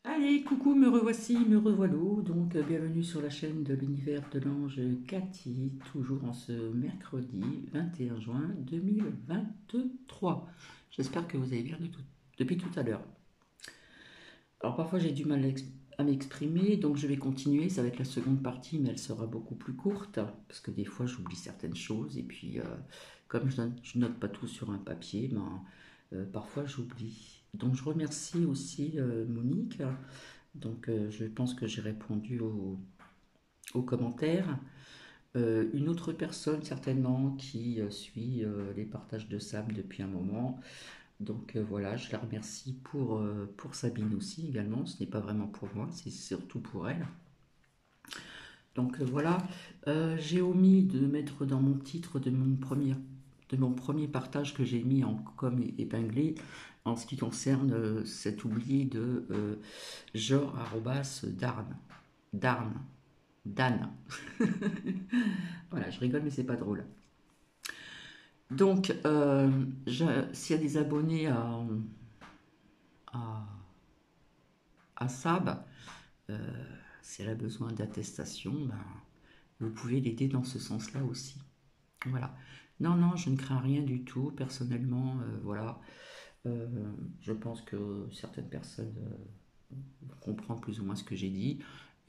Allez, coucou, me revoici, me revoilà. Donc, bienvenue sur la chaîne de l'univers de l'ange Cathy, toujours en ce mercredi 21 juin 2023. J'espère que vous allez bien depuis tout à l'heure. Alors, parfois j'ai du mal à m'exprimer, donc je vais continuer. Ça va être la seconde partie, mais elle sera beaucoup plus courte, parce que des fois j'oublie certaines choses, et puis comme je note pas tout sur un papier, ben, parfois j'oublie. Donc, je remercie aussi Monique. Donc, je pense que j'ai répondu aux commentaires. Une autre personne certainement qui suit les partages de Sam depuis un moment. Donc voilà, je la remercie pour Sabine aussi également. Ce n'est pas vraiment pour moi, c'est surtout pour elle. Donc voilà, j'ai omis de mettre dans mon titre de mon premier partage que j'ai mis en comme épinglé en ce qui concerne cet oubli de genre Darn. Dan. Voilà, je rigole, mais c'est pas drôle. Donc, s'il y a des abonnés à, à Sab, si elle a besoin d'attestation, ben, vous pouvez l'aider dans ce sens-là aussi. Voilà. Non, non, je ne crains rien du tout. Personnellement, voilà. Euh, je pense que certaines personnes vont comprendre plus ou moins ce que j'ai dit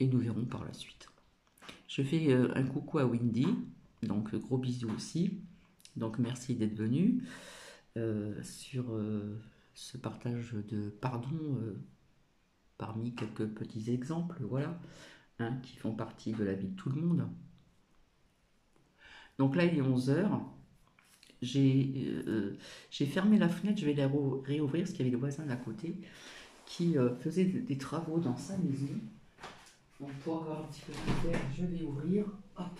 et nous verrons par la suite. Je fais un coucou à Windy, donc gros bisous aussi. Donc merci d'être venu sur ce partage de pardon parmi quelques petits exemples, voilà, hein, qui font partie de la vie de tout le monde. Donc là il est 11 heures. J'ai fermé la fenêtre, je vais la réouvrir parce qu'il y avait le voisin d'à côté qui faisait des travaux dans sa maison. Donc pour avoir un petit peu d'air, je vais ouvrir. Hop.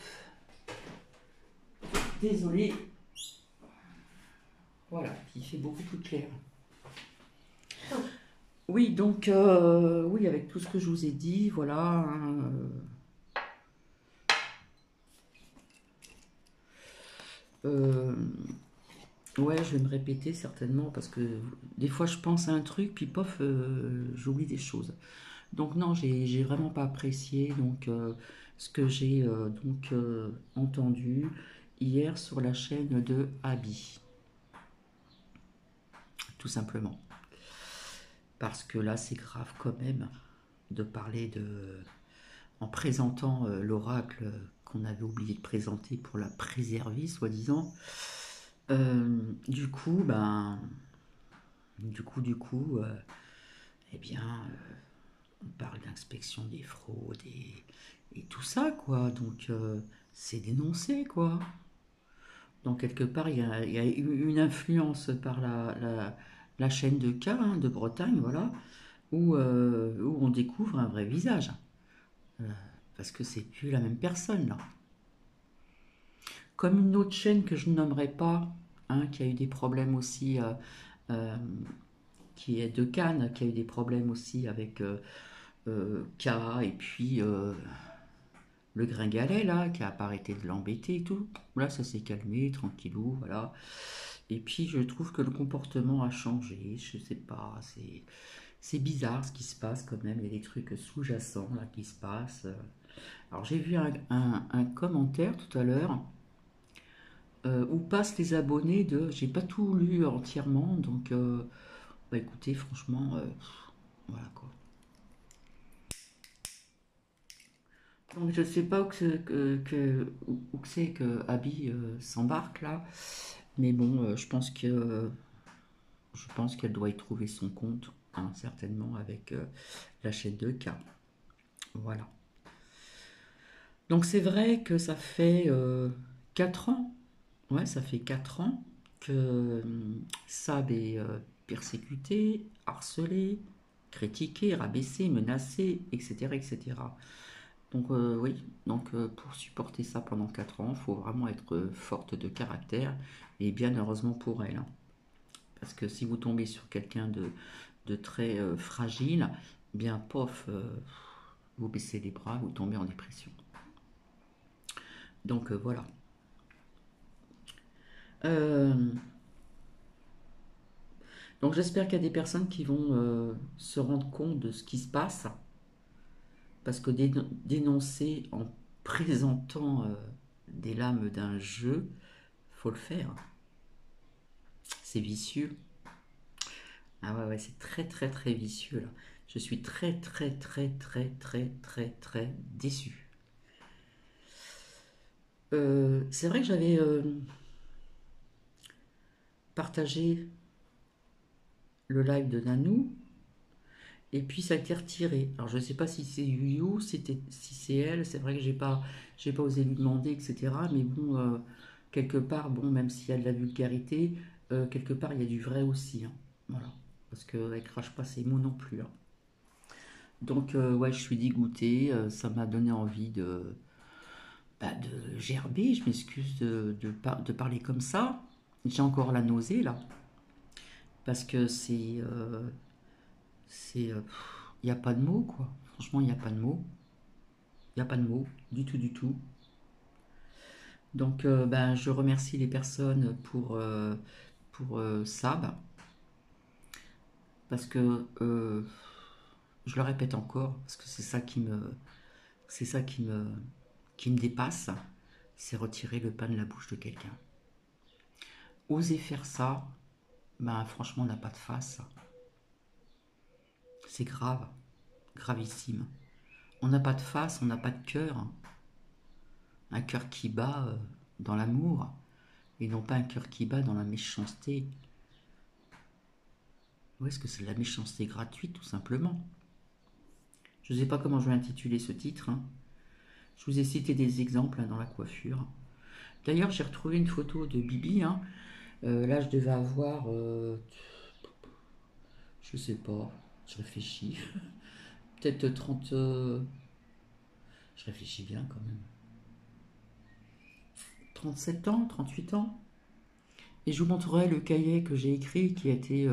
Désolé. Voilà, il fait beaucoup plus clair. Oui, donc, oui, avec tout ce que je vous ai dit, voilà, hein, euh, ouais, je vais me répéter certainement parce que des fois je pense à un truc, puis pof, j'oublie des choses. Donc non, j'ai vraiment pas apprécié donc ce que j'ai entendu hier sur la chaîne de Abby, tout simplement. Parce que là, c'est grave quand même de parler de en présentant l'oracle qu'on avait oublié de présenter pour la préserver, soi-disant. Du coup, ben, eh bien, on parle d'inspection des fraudes et tout ça, quoi. Donc, c'est dénoncé, quoi. Donc, quelque part, il y a eu une influence par la chaîne de K hein, de Bretagne, voilà, où on découvre un vrai visage. Euh, Parce que c'est plus la même personne, là. Comme une autre chaîne que je ne nommerai pas, hein, qui a eu des problèmes aussi, euh, qui est de Cannes, qui a eu des problèmes aussi avec K, et puis le Gringalet, là, qui a pas arrêté de l'embêter et tout. Là, ça s'est calmé, tranquillou, voilà. Et puis, je trouve que le comportement a changé, je sais pas, c'est bizarre ce qui se passe quand même, il y a des trucs sous-jacents là qui se passent. Alors, j'ai vu un commentaire tout à l'heure où passent les abonnés de. J'ai pas tout lu entièrement, donc bah écoutez, franchement, voilà quoi. Donc je sais pas où que c'est que Abby s'embarque là, mais bon, je pense qu'elle doit y trouver son compte, hein, certainement avec la chaîne de K. Voilà. Donc c'est vrai que ça fait 4 ans, ouais, ça fait 4 ans que Sab est persécuté, harcelé, critiqué, rabaissé, menacé, etc. etc. Donc oui, donc pour supporter ça pendant 4 ans, il faut vraiment être forte de caractère et bien heureusement pour elle, hein. Parce que si vous tombez sur quelqu'un de très fragile, bien pof, vous baissez les bras, vous tombez en dépression. Donc voilà. Euh, Donc j'espère qu'il y a des personnes qui vont se rendre compte de ce qui se passe, parce que dénoncer en présentant des lames d'un jeu, faut le faire. C'est vicieux. Ah ouais, ouais, c'est très très très vicieux là. Je suis très très très très très très très déçu. C'est vrai que j'avais partagé le live de Nanou et puis ça a été retiré. Alors je ne sais pas si c'est Yu, si c'est elle. C'est vrai que j'ai pas osé lui demander, etc. Mais bon, quelque part, bon, même s'il y a de la vulgarité, quelque part il y a du vrai aussi, hein. Voilà, parce qu'elle crache pas ses mots non plus, hein. Donc ouais, je suis dégoûtée. Ça m'a donné envie de gerber. Je m'excuse de parler comme ça. J'ai encore la nausée là, parce que il n'y a pas de mots quoi. Franchement, il n'y a pas de mots. Il n'y a pas de mots du tout, du tout. Donc, ben, je remercie les personnes pour ça, ben, parce que je le répète encore, parce que c'est ça qui me dépasse, c'est retirer le pain de la bouche de quelqu'un. Oser faire ça, ben, franchement, on n'a pas de face. C'est grave, gravissime. On n'a pas de face, on n'a pas de cœur, hein. Un cœur qui bat dans l'amour, et non pas un cœur qui bat dans la méchanceté. Ou est-ce que c'est de la méchanceté gratuite, tout simplement? Je ne sais pas comment je vais intituler ce titre, hein. Je vous ai cité des exemples hein, dans la coiffure. D'ailleurs, j'ai retrouvé une photo de Bibi, hein. Là, je devais avoir, je sais pas, je réfléchis, peut-être 30, je réfléchis bien quand même, 37 ans, 38 ans. Et je vous montrerai le cahier que j'ai écrit qui a été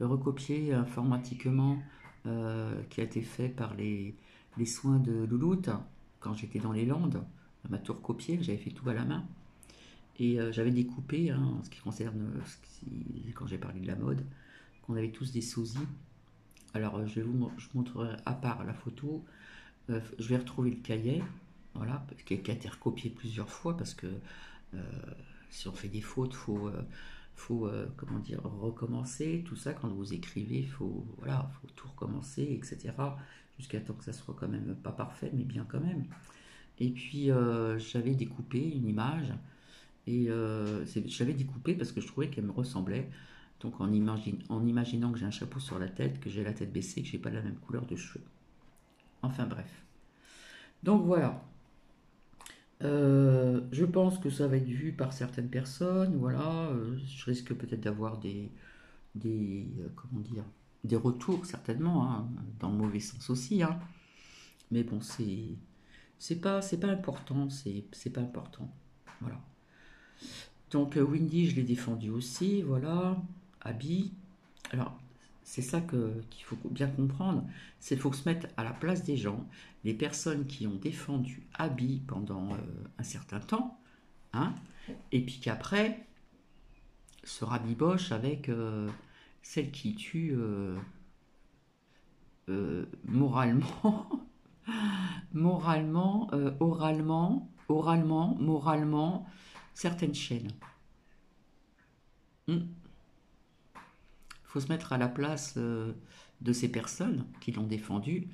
recopié informatiquement, qui a été fait par les soins de Louloute quand j'étais dans les Landes. Elle m'a tout recopié, j'avais fait tout à la main. Et j'avais découpé, hein, en ce qui concerne quand j'ai parlé de la mode, qu'on avait tous des sosies. Alors je vous montrerai à part la photo, je vais retrouver le cahier, voilà, qui a été recopié plusieurs fois parce que euh, si on fait des fautes, faut comment dire, recommencer, tout ça, quand vous écrivez, faut tout recommencer, etc. Jusqu'à temps que ça soit quand même pas parfait, mais bien quand même. Et puis j'avais découpé une image, et j'avais découpé parce que je trouvais qu'elle me ressemblait. Donc en imaginant que j'ai un chapeau sur la tête, que j'ai la tête baissée, que j'ai pas la même couleur de cheveux. Enfin bref. Donc voilà. Je pense que ça va être vu par certaines personnes, voilà. Je risque peut-être d'avoir comment dire, des retours certainement, hein, dans le mauvais sens aussi, hein. Mais bon, c'est pas important, c'est pas important, voilà. Donc Windy, je l'ai défendu aussi, voilà. Abby, alors c'est ça qu'il faut bien comprendre, c'est qu'il faut se mettre à la place des gens, les personnes qui ont défendu Abby pendant un certain temps, hein, et puis qu'après se rabiboche avec celle qui tue moralement, moralement, certaines chaînes. Il faut se mettre à la place de ces personnes qui l'ont défendu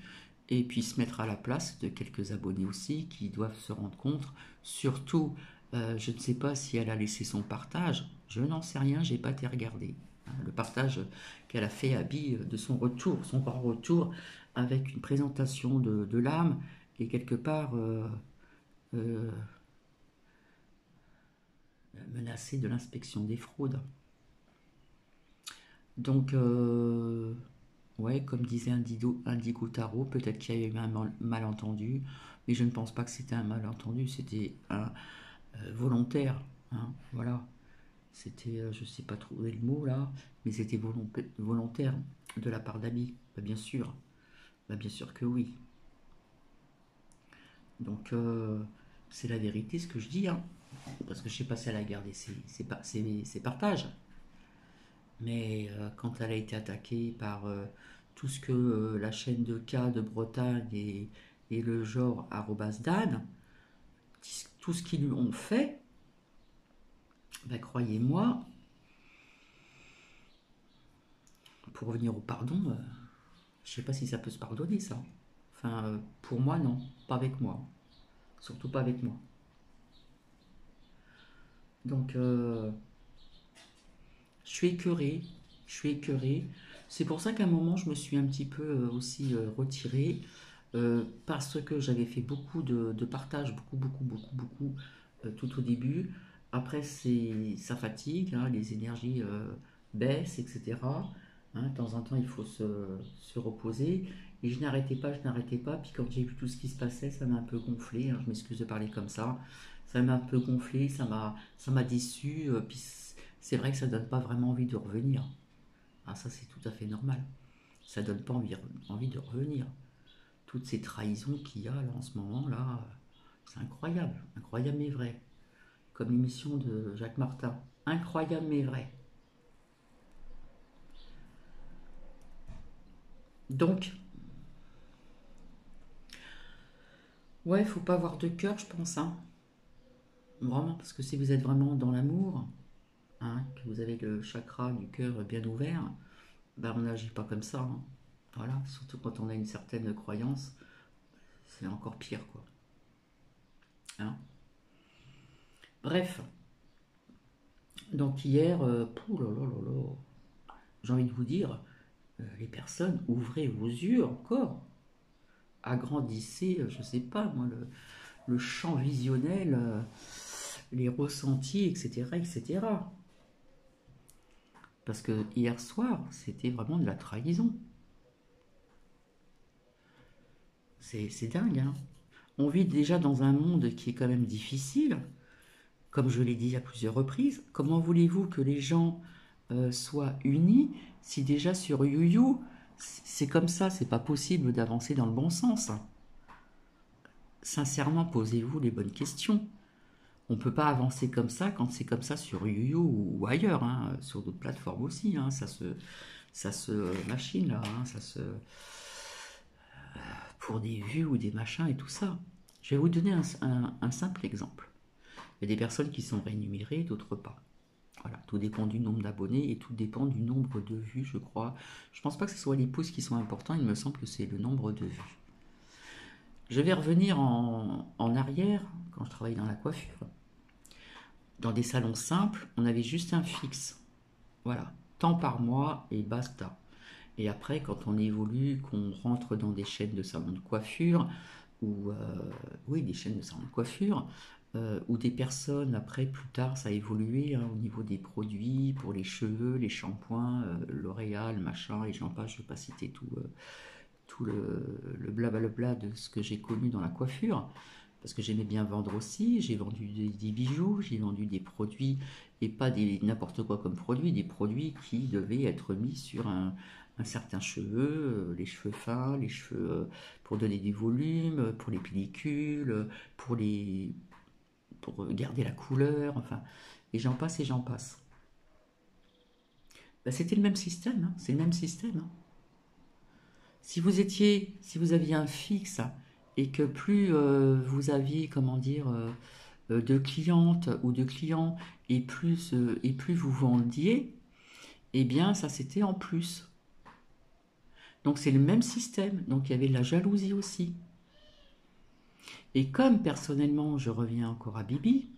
et puis se mettre à la place de quelques abonnés aussi qui doivent se rendre compte. Surtout, je ne sais pas si elle a laissé son partage, je n'en sais rien, j'ai pas été regarder. Le partage qu'elle a fait à Abby de son retour, son grand retour, avec une présentation de l'âme et quelque part euh, menacée de l'inspection des fraudes. Donc, ouais, comme disait Indigo Tarot, peut-être qu'il y a eu un malentendu, mais je ne pense pas que c'était un malentendu, c'était un volontaire, hein, voilà. C'était, je ne sais pas trouver le mot là, mais c'était volontaire de la part d'Abby, bah, bien sûr que oui. Donc, c'est la vérité ce que je dis, hein, parce que je ne sais pas si elle a gardé ses partages. Mais quand elle a été attaquée par tout ce que la chaîne de K de Bretagne et le genre arrobas Dan, tout ce qu'ils lui ont fait, ben, croyez-moi, pour revenir au pardon, je sais pas si ça peut se pardonner ça. Enfin, pour moi, non, pas avec moi. Surtout pas avec moi. Donc, je suis écœurée. Je suis écœurée. C'est pour ça qu'à un moment, je me suis un petit peu aussi retirée. Parce que j'avais fait beaucoup de partages, beaucoup, tout au début. Après, ça fatigue, hein, les énergies baissent, etc. Hein, de temps en temps, il faut se reposer. Et je n'arrêtais pas. Puis quand j'ai vu tout ce qui se passait, ça m'a un peu gonflé, hein, je m'excuse de parler comme ça. Ça m'a un peu gonflé, ça m'a déçu. Puis c'est vrai que ça donne pas vraiment envie de revenir. Ah, ça, c'est tout à fait normal. Ça donne pas envie de revenir. Toutes ces trahisons qu'il y a là en ce moment là, c'est incroyable, incroyable mais vrai. Comme l'émission de Jacques Martin, incroyable mais vrai. Donc, ouais, faut pas avoir de cœur, je pense, hein. Vraiment, parce que si vous êtes vraiment dans l'amour, hein, que vous avez le chakra du cœur bien ouvert, ben on n'agit pas comme ça, hein. Voilà, surtout quand on a une certaine croyance, c'est encore pire, quoi. Hein. Bref, donc hier, pouh là là là là, j'ai envie de vous dire, les personnes, ouvrez vos yeux encore, agrandissez, je sais pas moi, le champ visionnel, les ressentis, etc., etc. Parce que hier soir, c'était vraiment de la trahison. C'est dingue, hein. On vit déjà dans un monde qui est quand même difficile, comme je l'ai dit à plusieurs reprises. Comment voulez-vous que les gens soient unis si déjà sur YouYou, c'est comme ça, c'est pas possible d'avancer dans le bon sens. Sincèrement, posez-vous les bonnes questions. On ne peut pas avancer comme ça quand c'est comme ça sur YouYou ou ailleurs, hein, sur d'autres plateformes aussi, hein, ça se machine là, hein, ça se pour des vues ou des machins et tout ça. Je vais vous donner un simple exemple. Il y a des personnes qui sont rémunérées, d'autres pas. Voilà, tout dépend du nombre d'abonnés et tout dépend du nombre de vues, je crois. Je pense pas que ce soit les pouces qui sont importants, il me semble que c'est le nombre de vues. Je vais revenir en arrière, quand je travaillais dans la coiffure. Dans des salons simples, on avait juste un fixe. Voilà, tant par mois et basta. Et après, quand on évolue, qu'on rentre dans des chaînes de salons de coiffure, ou oui, des chaînes de salons de coiffure, où des personnes, après, plus tard, ça a évolué hein, au niveau des produits, pour les cheveux, les shampoings, L'Oréal, machin, et j'en passe, je ne vais pas citer tout le blablabla de ce que j'ai connu dans la coiffure, parce que j'aimais bien vendre aussi, j'ai vendu des bijoux, j'ai vendu des produits, et pas n'importe quoi comme produit, des produits qui devaient être mis sur un certain cheveu, les cheveux fins, les cheveux pour donner du volume, pour les pellicules, pour garder la couleur, enfin, et j'en passe et j'en passe. Ben, c'était le même système, hein, c'est le même système, hein. Si vous aviez un fixe et que plus vous aviez, comment dire, de clientes ou de clients et plus vous vendiez, eh bien ça c'était en plus. Donc c'est le même système. Donc il y avait de la jalousie aussi. Et comme personnellement, je reviens encore à Bibi,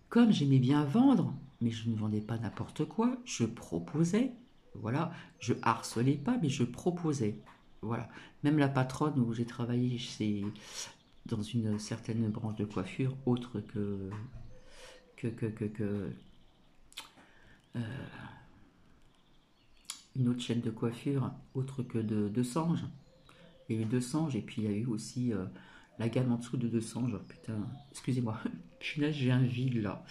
comme j'aimais bien vendre, mais je ne vendais pas n'importe quoi, je proposais. Voilà, je harcelais pas, mais je proposais. Voilà. Même la patronne où j'ai travaillé, c'est dans une certaine branche de coiffure, autre que une autre chaîne de coiffure, autre que de Sange. Il y a eu deux Sanges et puis il y a eu aussi la gamme en dessous de deux Sanges. Putain, excusez-moi, punaise, j'ai un vide là.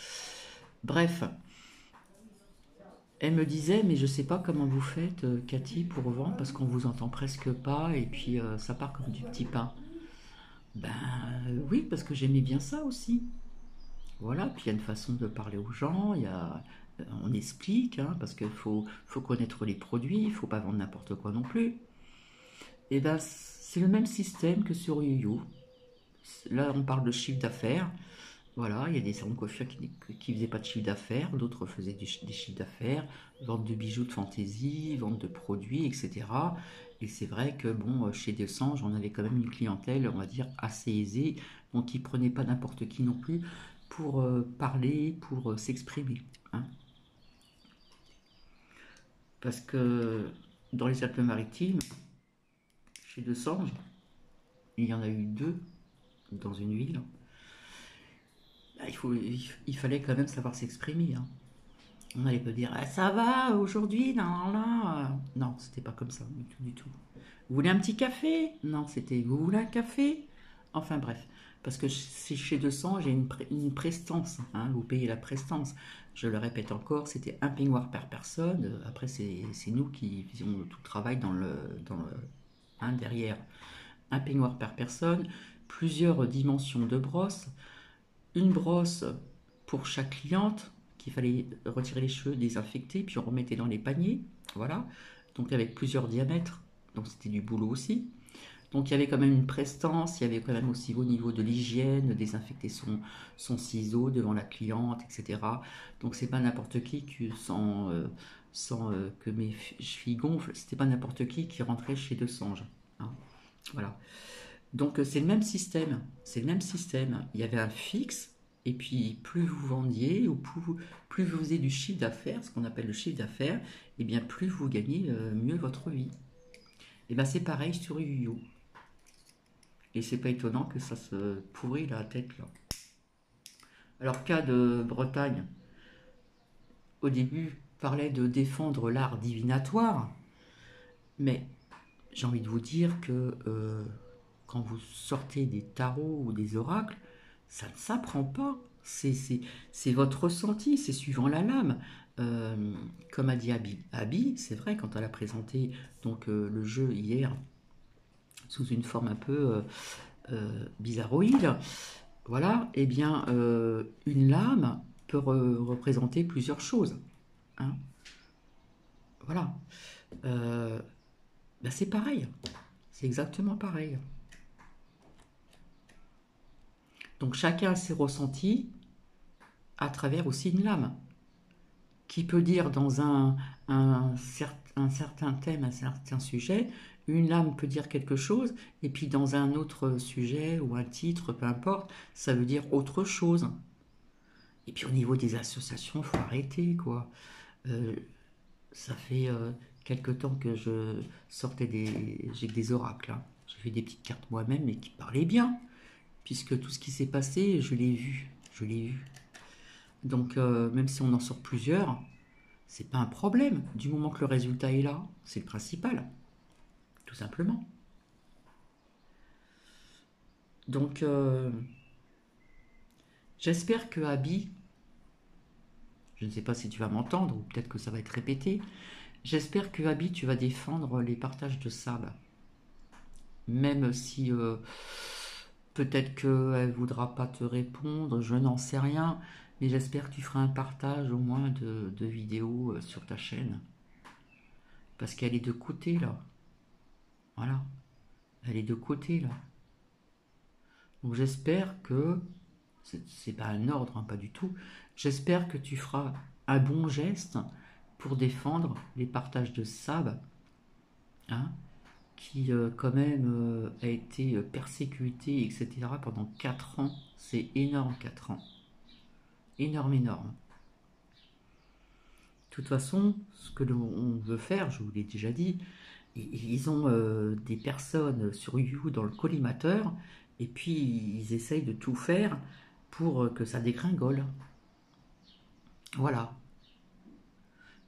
Bref, elle me disait, mais je sais pas comment vous faites, Cathy, pour vendre, parce qu'on vous entend presque pas, et puis ça part comme du petit pain. Ben oui, parce que j'aimais bien ça aussi. Voilà, puis il y a une façon de parler aux gens, il y a On explique, hein, parce qu'il faut connaître les produits, il ne faut pas vendre n'importe quoi non plus. Et ben, c'est le même système que sur YoYo. Là, on parle de chiffre d'affaires. Voilà, il y a des salons de coiffure qui faisaient pas de chiffre d'affaires, d'autres faisaient des chiffres d'affaires, vente de bijoux de fantaisie, vente de produits, etc. Et c'est vrai que bon, chez Desange, on avait quand même une clientèle, on va dire, assez aisée, donc ils prenaient pas n'importe qui non plus pour parler, pour s'exprimer, hein. Parce que dans les Alpes-Maritimes, chez Desange, il y en a eu deux dans une ville. Bah, il fallait quand même savoir s'exprimer, hein. On n'allait pas dire ah, ça va aujourd'hui, non, là. Non, c'était pas comme ça, du tout, du tout. Vous voulez un petit café? Non, c'était vous voulez un café? Enfin bref, parce que c'est chez 200, j'ai une prestance, hein, vous payez la prestance. Je le répète encore, c'était un peignoir par personne. Après, c'est nous qui faisions tout le travail hein, derrière. Un peignoir par personne, plusieurs dimensions de brosse, une brosse pour chaque cliente qu'il fallait retirer les cheveux, désinfecter, puis on remettait dans les paniers. Voilà. Donc avec plusieurs diamètres. Donc c'était du boulot aussi. Donc il y avait quand même une prestance, il y avait quand même aussi au niveau de l'hygiène, désinfecter son ciseau devant la cliente, etc. Donc c'est pas n'importe sans que mes chevilles gonflent, c'était pas n'importe qui rentrait chez Desange, hein. Voilà. Donc c'est le même système, c'est le même système. Il y avait un fixe, et puis plus vous vendiez, ou plus vous faisiez du chiffre d'affaires, ce qu'on appelle le chiffre d'affaires, et bien plus vous gagnez mieux votre vie. Et bien c'est pareil sur YoYo. Et c'est pas étonnant que ça se pourrit la tête là. Alors cas de Bretagne, au début, parlait de défendre l'art divinatoire, mais j'ai envie de vous dire que quand vous sortez des tarots ou des oracles, ça ne s'apprend pas. C'est votre ressenti, c'est suivant la lame. Comme a dit Abby, c'est vrai, quand elle a présenté donc, le jeu hier sous une forme un peu bizarroïde, voilà, eh bien, une lame peut représenter plusieurs choses, hein. Voilà. Euh, ben c'est pareil, c'est exactement pareil. Donc chacun a ses ressentis à travers aussi une lame, qui peut dire dans un certain thème, un certain sujet, une lame peut dire quelque chose, et puis dans un autre sujet ou un titre, peu importe, ça veut dire autre chose. Et puis au niveau des associations, il faut arrêter, quoi. Euh, Ça fait quelque temps que je sortais j'ai des oracles, hein. J'ai fait des petites cartes moi-même, mais qui parlaient bien, puisque tout ce qui s'est passé, je l'ai vu. Je l'ai vu. Donc, même si on en sort plusieurs, c'est pas un problème. Du moment que le résultat est là, c'est le principal, tout simplement. Donc, j'espère que Abby, je ne sais pas si tu vas m'entendre, ou peut-être que ça va être répété, j'espère que Abby, tu vas défendre les partages de Sab. Même si peut-être qu'elle ne voudra pas te répondre, je n'en sais rien, mais j'espère que tu feras un partage au moins de vidéos sur ta chaîne. Parce qu'elle est de côté là. Voilà. Elle est de côté là. Donc j'espère que, c'est pas un ordre, hein, pas du tout, j'espère que tu feras un bon geste pour défendre les partages de Sab, hein, qui quand même a été persécuté, etc. pendant 4 ans. C'est énorme, 4 ans. Énorme, énorme. De toute façon, ce que l'on veut faire, je vous l'ai déjà dit, ils ont des personnes sur You dans le collimateur, et puis ils essayent de tout faire pour que ça dégringole. Voilà.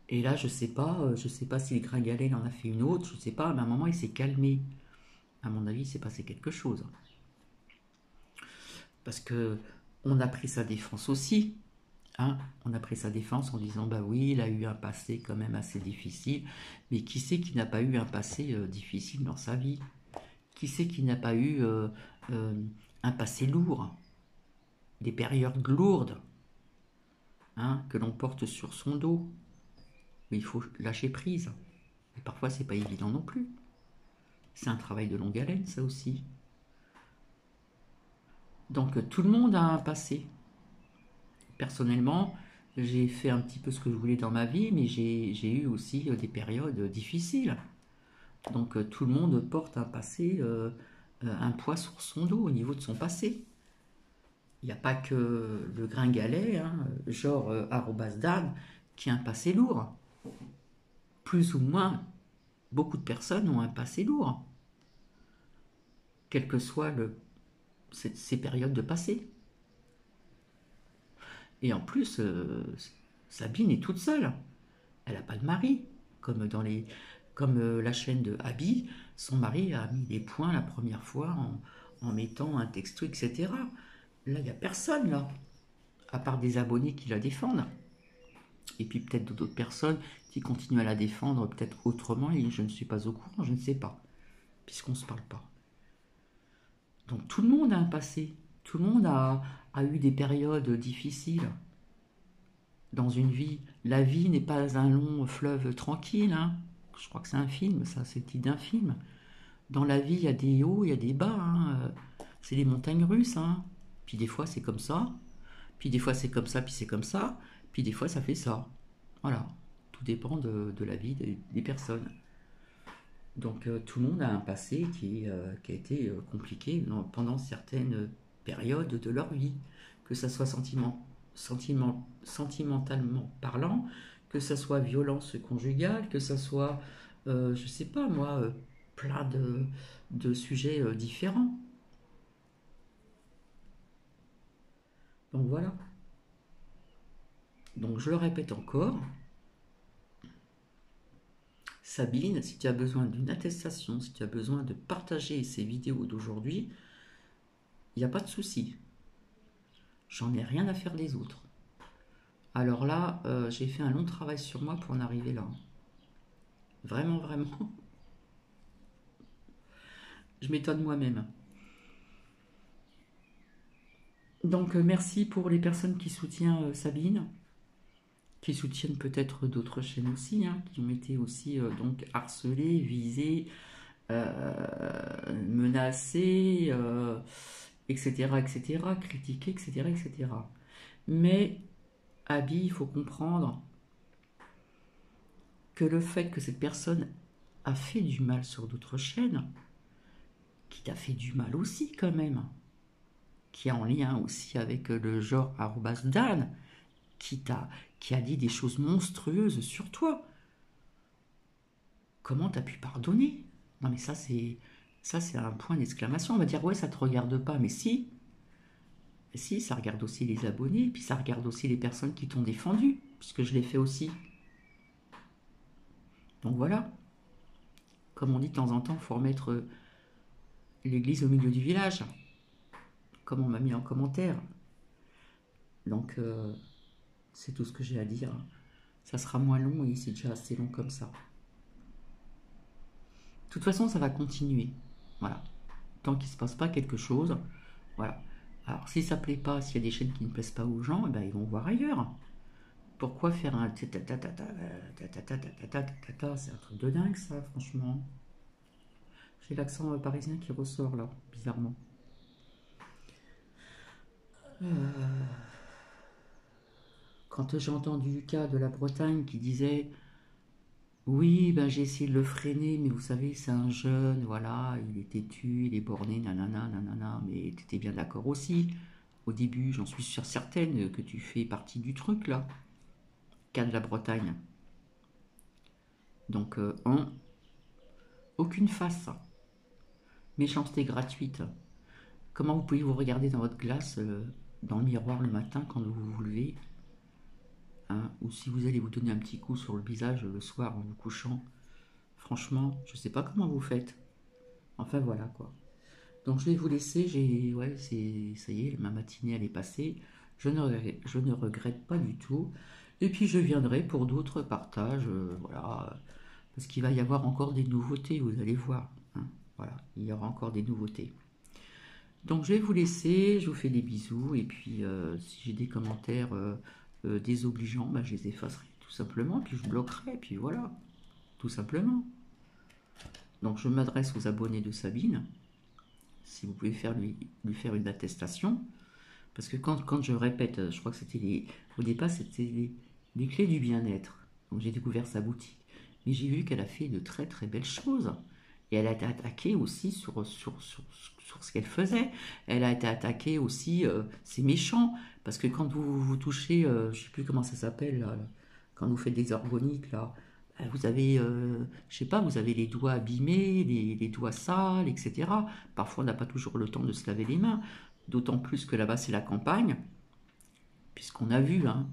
Et là, je sais pas si le gringalet en a fait une autre, je sais pas, mais à un moment il s'est calmé. À mon avis, il s'est passé quelque chose. Parce que on a pris sa défense aussi, hein. On a pris sa défense en disant bah oui, il a eu un passé quand même assez difficile, mais qui c'est qui n'a pas eu un passé difficile dans sa vie? Qui c'est qui n'a pas eu euh, un passé lourd, des périodes lourdes? hein, que l'on porte sur son dos. Mais il faut lâcher prise. Et parfois, c'est pas évident non plus. C'est un travail de longue haleine, ça aussi. Donc, tout le monde a un passé. Personnellement, j'ai fait un petit peu ce que je voulais dans ma vie, mais j'ai eu aussi des périodes difficiles. Donc, tout le monde porte un passé, un poids sur son dos au niveau de son passé. Il n'y a pas que le gringalet, hein, genre Dan, qui a un passé lourd. Plus ou moins, beaucoup de personnes ont un passé lourd, quelles que soient ces périodes de passé. Et en plus, Sabine est toute seule. Elle n'a pas de mari. Comme la chaîne de Abby, son mari a mis des points la première fois en mettant un texto, etc. Là, il n'y a personne, là, à part des abonnés qui la défendent. Et puis peut-être d'autres personnes qui continuent à la défendre, peut-être autrement, et je ne suis pas au courant, je ne sais pas, puisqu'on ne se parle pas. Donc tout le monde a un passé, tout le monde a eu des périodes difficiles dans une vie. La vie n'est pas un long fleuve tranquille, hein. Je crois que c'est un film, ça, c'est le titre d'un film. Dans la vie, il y a des hauts, il y a des bas, hein. C'est des montagnes russes, hein. Puis des fois, c'est comme ça. Puis des fois, c'est comme ça, puis c'est comme ça. Puis des fois, ça fait ça. Voilà. Tout dépend de la vie des personnes. Donc, tout le monde a un passé qui a été compliqué pendant certaines périodes de leur vie. Que ça soit sentimentalement parlant, que ça soit violence conjugale, que ça soit, je sais pas moi, plein de sujets différents. Donc voilà. Donc je le répète encore, Sabine, si tu as besoin d'une attestation, si tu as besoin de partager ces vidéos d'aujourd'hui, il n'y a pas de souci. J'en ai rien à faire des autres. Alors là, j'ai fait un long travail sur moi pour en arriver là. Vraiment, vraiment. Je m'étonne moi-même. Donc merci pour les personnes qui soutiennent Sabine, qui soutiennent peut-être d'autres chaînes aussi, hein, qui ont été aussi donc harcelées, visées, menacées, etc., etc., critiquées, etc., etc. Mais Abby, il faut comprendre que le fait que cette personne a fait du mal sur d'autres chaînes, qui t'a fait du mal aussi quand même, qui est en lien aussi avec le genre @Dan, qui a dit des choses monstrueuses sur toi. Comment t'as pu pardonner? Non mais ça c'est un point d'exclamation. On va dire ouais ça te regarde pas, mais si ça regarde aussi les abonnés, puis ça regarde aussi les personnes qui t'ont défendu, puisque je l'ai fait aussi. Donc voilà. Comme on dit de temps en temps, il faut remettre l'église au milieu du village, comme on m'a mis en commentaire. Donc c'est tout ce que j'ai à dire. Ça sera moins long et c'est déjà assez long comme ça. De toute façon, ça va continuer. Voilà. Tant qu'il ne se passe pas quelque chose, voilà. Alors, si ça ne plaît pas, s'il y a des chaînes qui ne plaisent pas aux gens, eh ben, ils vont voir ailleurs. Pourquoi faire un c'est un truc de dingue, ça, franchement. J'ai l'accent parisien qui ressort, là, bizarrement. Quand j'ai entendu le cas de la Bretagne qui disait oui, ben j'ai essayé de le freiner, mais vous savez, c'est un jeune, voilà, il est têtu, il est borné, nanana, nanana, mais tu étais bien d'accord aussi. Au début, j'en suis sûre certaine que tu fais partie du truc, là, cas de la Bretagne. Donc, aucune face. Méchanceté gratuite. Comment vous pouvez vous regarder dans votre glace, dans le miroir le matin quand vous vous levez, hein, ou si vous allez vous donner un petit coup sur le visage le soir en vous couchant. Franchement, je sais pas comment vous faites. Enfin voilà quoi. Donc je vais vous laisser. Ouais, ça y est, ma matinée elle est passée. Je ne regrette pas du tout. Et puis je viendrai pour d'autres partages, voilà, parce qu'il va y avoir encore des nouveautés. Vous allez voir, hein. Voilà, il y aura encore des nouveautés. Donc je vais vous laisser. Je vous fais des bisous et puis si j'ai des commentaires désobligeants, ben, je les effacerai tout simplement, puis je bloquerai, puis voilà, tout simplement. Donc je m'adresse aux abonnés de Sabine, si vous pouvez lui faire une attestation, parce que quand je répète, je crois que c'était au départ c'était les clés du bien-être, donc j'ai découvert sa boutique, mais j'ai vu qu'elle a fait de très très belles choses, et elle a été attaquée aussi sur ce qu'elle faisait, elle a été attaquée aussi, c'est méchant, parce que quand vous touchez, je sais plus comment ça s'appelle, là, quand vous faites des organiques, là, vous avez, je sais pas, vous avez les doigts abîmés, les doigts sales, etc. Parfois, on n'a pas toujours le temps de se laver les mains, d'autant plus que là-bas, c'est la campagne, puisqu'on a vu, hein,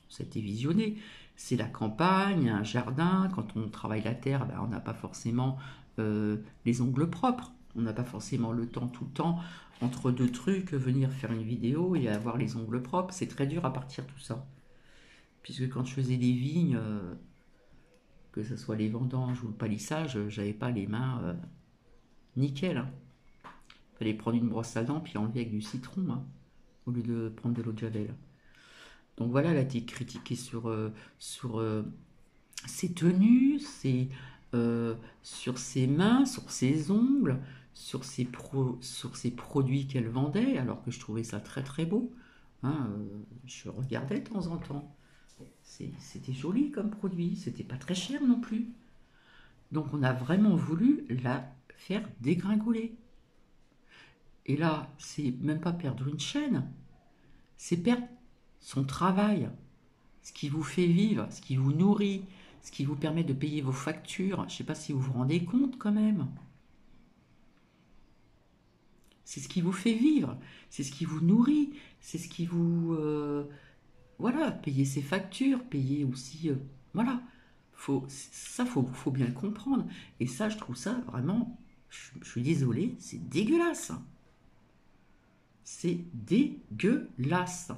ça a été visionné, c'est la campagne, un jardin, quand on travaille la terre, ben, on n'a pas forcément les ongles propres, on n'a pas forcément le temps tout le temps, entre deux trucs, venir faire une vidéo et avoir les ongles propres, c'est très dur à partir tout ça. Puisque quand je faisais des vignes, que ce soit les vendanges ou le palissage, j'avais pas les mains nickel. Hein. Fallait prendre une brosse à dents puis enlever avec du citron, hein, au lieu de prendre de l'eau de javel. Donc voilà, elle a été critiquée sur ses tenues, sur ses mains, sur ses ongles, sur ses produits qu'elle vendait, alors que je trouvais ça très très beau. Hein, je regardais de temps en temps. C'était joli comme produit, c'était pas très cher non plus. Donc on a vraiment voulu la faire dégringoler. Et là, c'est même pas perdre une chaîne, c'est perdre son travail, ce qui vous fait vivre, ce qui vous nourrit, ce qui vous permet de payer vos factures. Je ne sais pas si vous vous rendez compte quand même. C'est ce qui vous fait vivre, c'est ce qui vous nourrit, c'est ce qui vous... voilà, payer ses factures, payer aussi... voilà, faut bien le comprendre. Et ça, je trouve ça vraiment... Je suis désolée, c'est dégueulasse. C'est dégueulasse.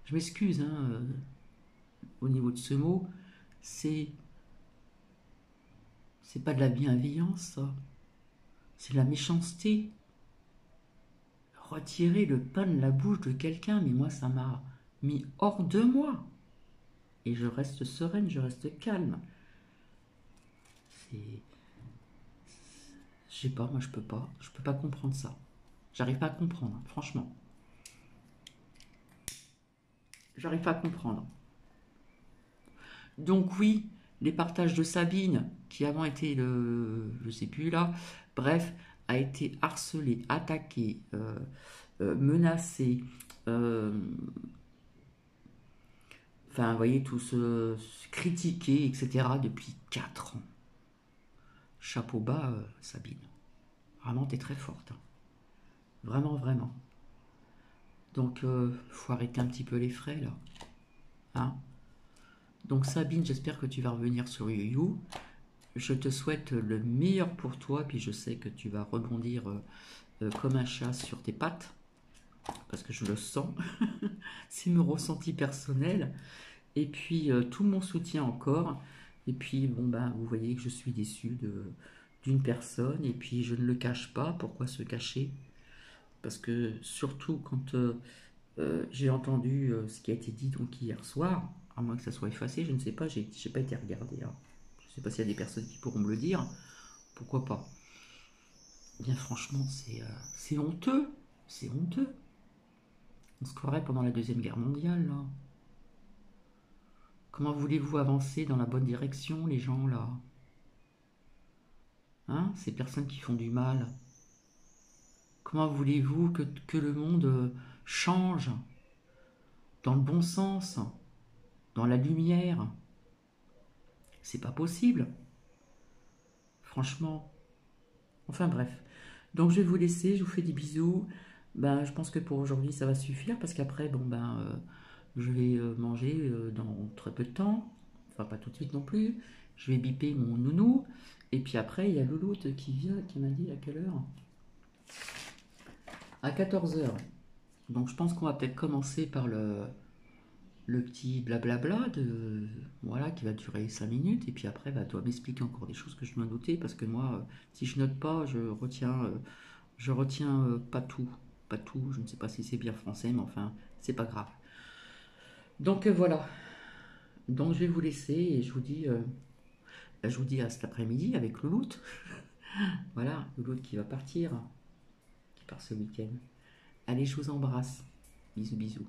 Je m'excuse, hein, au niveau de ce mot, c'est pas de la bienveillance, ça. C'est de la méchanceté. Retirer le pain de la bouche de quelqu'un, mais moi, ça m'a mis hors de moi. Et je reste sereine, je reste calme. C'est... Je sais pas, moi, je peux pas comprendre ça. J'arrive pas à comprendre, hein, franchement. J'arrive pas à comprendre. Donc oui, les partages de Sabine, qui avant était je sais plus là, bref, a été harcelée, attaquée, menacée, enfin, vous voyez, tout se critiquer, etc. depuis 4 ans. Chapeau bas, Sabine. Vraiment, t'es très forte. Hein. Vraiment, vraiment. Donc, faut arrêter un petit peu les frais, là. Hein. Donc, Sabine, j'espère que tu vas revenir sur YouYou. Je te souhaite le meilleur pour toi, puis je sais que tu vas rebondir comme un chat sur tes pattes, parce que je le sens. C'est mon ressenti personnel. Et puis, tout mon soutien encore. Et puis, bon, ben, vous voyez que je suis déçue d'une personne, et puis je ne le cache pas. Pourquoi se cacher? Parce que, surtout quand j'ai entendu ce qui a été dit donc hier soir, à moins que ça soit effacé, je ne sais pas, j'ai pas été regardé. Hein. Je ne sais pas s'il y a des personnes qui pourront me le dire. Pourquoi pas? Bien franchement, c'est honteux. C'est honteux. On se croirait pendant la Deuxième Guerre mondiale, là. Comment voulez-vous avancer dans la bonne direction, les gens, là? Hein? Ces personnes qui font du mal. Comment voulez-vous que le monde change dans le bon sens, dans la lumière? C'est pas possible. Franchement. Enfin bref. Donc je vais vous laisser, je vous fais des bisous. Ben, je pense que pour aujourd'hui ça va suffire parce qu'après, bon ben, je vais manger dans très peu de temps. Enfin pas tout de suite non plus. Je vais biper mon nounou. Et puis après, il y a Louloute qui vient, qui m'a dit à quelle heure? À 14 heures. Donc je pense qu'on va peut-être commencer par le petit blablabla voilà, qui va durer 5 minutes. Et puis après, bah, tu vas m'expliquer encore des choses que je dois noter. Parce que moi, si je note pas, je retiens pas tout. pas tout, je ne sais pas si c'est bien français, mais enfin, c'est pas grave. Donc voilà, donc je vais vous laisser et je vous dis à cet après-midi avec Louloute. Voilà, Louloute qui va partir, qui part ce week-end. Allez, je vous embrasse. Bisous, bisous.